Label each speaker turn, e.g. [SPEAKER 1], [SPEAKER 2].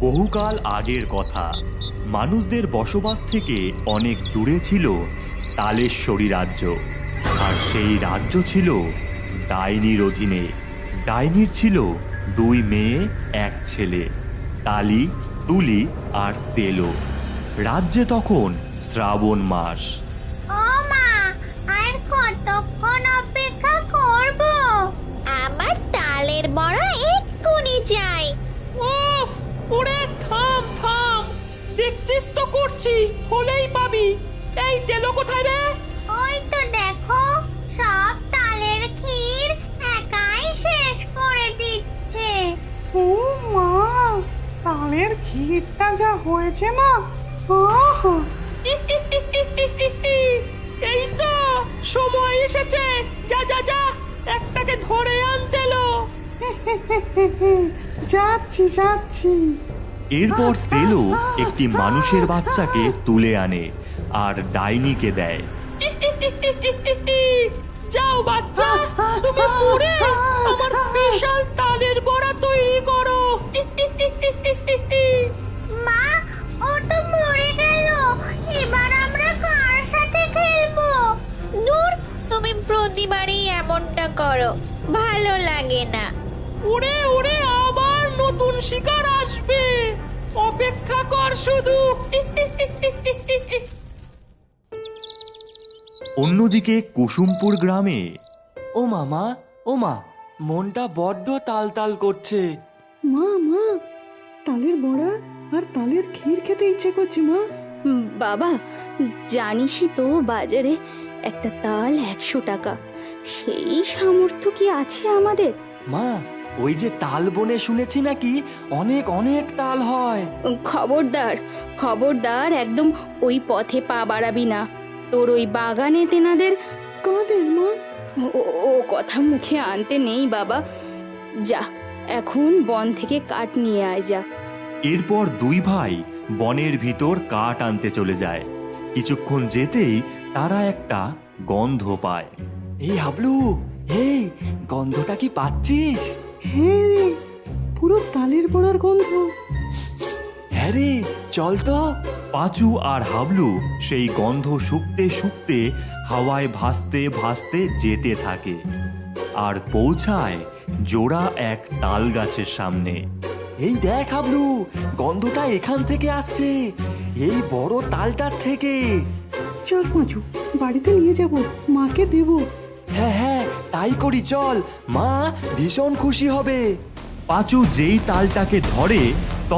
[SPEAKER 1] বহুকাল আগের কথা। মানুষদের বসবাস থেকে অনেক দূরে ছিল তালেশ্বরী রাজ্য। আর সেই রাজ্য ছিল ডাইনির অধীনে। ডাইনির ছিল 2 মেয়ে 1 ছেলে, তালি, তুলি আর তেলো। রাজ্যে তখন শ্রাবণ মাস।
[SPEAKER 2] ও মা, আর কতক্ষণ অপেক্ষা করব? আমার তালের বড়া এক্ষুনি চাই।
[SPEAKER 3] ওহ, ওরে থাম থাম, দেখছিস তো করছি, হলেই পাবি। এই তেলো কোথায় রে?
[SPEAKER 2] ওই তো দেখো, সব তালের ক্ষীর একাই শেষ করে দিচ্ছে।
[SPEAKER 4] ও মা, তালের ক্ষীরটা যা হয়েছে না, আহ!
[SPEAKER 3] এই তো সময় এসেছে, যা যা যা, একটাকে ধরে আন তেলো।
[SPEAKER 4] যাচ্ছি যাচ্ছি।
[SPEAKER 1] এরপর তেলো একটি মানুষের বাচ্চাকে তুলে আনে আর ডাইনিকে দেয়।
[SPEAKER 3] যাও বাচ্চা, তুমি পুরে আমার স্পেশাল তালের বড়া তৈরি করো।
[SPEAKER 2] মা, ও তো মরে গেল। এবার আমরা কার সাথে খেলবো? দূর, তুমি প্রতিবারই এমনটা করো, ভালো লাগে না।
[SPEAKER 3] উড়ে উড়ে আবার নতুন শিকার আসবে, অপেক্ষা কর শুধু।
[SPEAKER 1] অন্যদিকে কুসুমপুর গ্রামে
[SPEAKER 5] ও মামা, ও মা, মনটা বড্ড তাল করছে।
[SPEAKER 4] মা মা, তালের বড়া আর তালের ক্ষীর খেতে ইচ্ছে করছে মা।
[SPEAKER 6] বাবা, জানিসই তো বাজারে একটা তাল 100 টাকা। সেই সামর্থ্য কি আছে আমাদের?
[SPEAKER 5] মা, ওই যে তাল বনে শুনেছি নাকি অনেক অনেক তাল হয়।
[SPEAKER 6] খবরদার খবরদার, একদম ওই পথে পা বাড়াবি না। তোর ওই বাগানে তেনাদের
[SPEAKER 4] কাদের মা?
[SPEAKER 6] ও কথা মুখে আনতে নেই বাবা। যা, এখন বন থেকে কাঠ নিয়ে আয় যা।
[SPEAKER 1] এরপর 2 ভাই বনের ভিতর কাঠ আনতে চলে যায়। কিছুক্ষণ যেতেই তারা একটা গন্ধ পায়।
[SPEAKER 5] এই হাবলু, এই গন্ধটা কি পাচ্ছিস?
[SPEAKER 4] হ্যাঁ রে, পুরো তালের বড়ার গন্ধ।
[SPEAKER 5] হ্যাঁ রে, চল তো।
[SPEAKER 1] পাঁচু আর হাবলু সেই গন্ধ শুকতে শুকতে হাওয়ায় ভাসতে ভাসতে যেতে থাকে আর পৌঁছায় জোড়া এক তাল গাছের সামনে।
[SPEAKER 5] এই দেখ হাবলু, গন্ধটা এখান থেকে আসছে, এই বড় তালটার থেকে।
[SPEAKER 4] চল পাঁচু, বাড়িতে নিয়ে যাব, মাকে দেব।
[SPEAKER 5] হ্যাঁ হ্যাঁ, তাই করি চল, মা ভীষণ খুশি হবে।
[SPEAKER 1] পাঁচু যেই তালটাকে ধরে